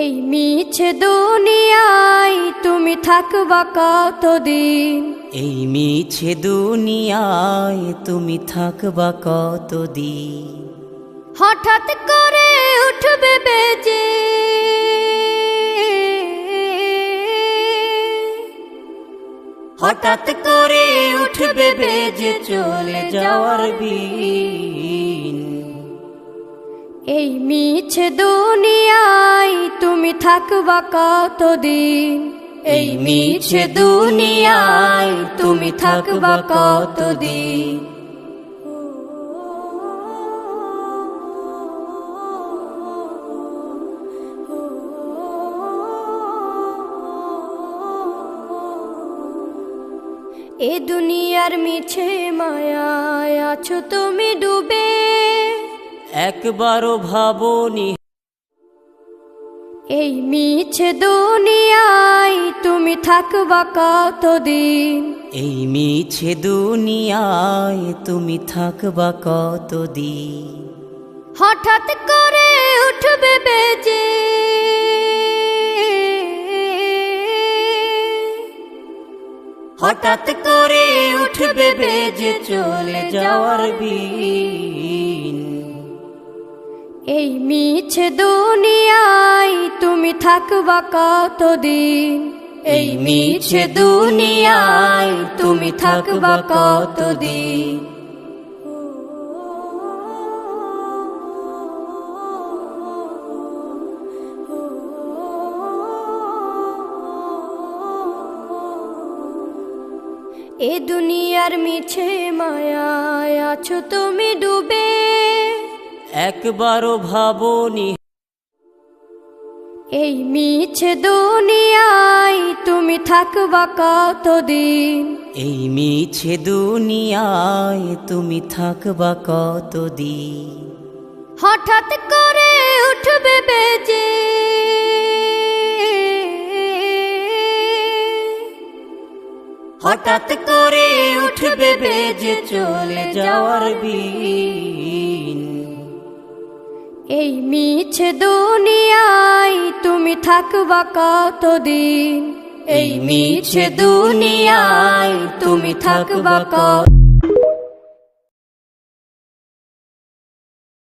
এই মিছে দুনিয়ায় তুমি থাকবা কতদিন? এই মিছে দুনিয়ায় তুমি থাকবা কতদিন? হঠাৎ করে উঠবে বেজে হঠাৎ করে উঠবে বেজে চলে যাওয়ার বিন। এই মিছে দুনিয়ায় তুমি থাকবা কতদিন? এই মিছে দুনিয়ায় তুমি থাকবা কতদিন? এ দুনিয়ার মিছে মায়ায় আছো তুমি ডুবে, একবারও ভাবনি। এই মিছে দুনিয়ায় তুমি থাকবা কতদিন? এই মিছে দুনিয়ায় তুমি থাকবা কতদিন? হঠাৎ করে উঠবে বেজে হঠাৎ করে উঠবে বেজে চলে যাওয়ার বিন। এই মিছে দুনিয়ায় তুমি থাকবা কতদিন? এই মিছে দুনিয়ায় তুমি থাকবা কতদিন? এ দুনিয়ার মিছে মায়ায় আছো তুমি ডুবে, একবারও ভাবনি। এই মিছে দুনিয়ায় তুমি থাকবা কতদিন? এই মিছে দুনিয়ায় তুমি থাকবা কতদিন? হঠাৎ করে উঠবে বেজে হঠাৎ করে উঠবে বেজে চলে যাওয়ার বিন। এই মিছে দুনিয়ায় তুমি থাকবা কতদিন? এই মিছে দুনিয়ায় তুমি থাকবা কতদিন?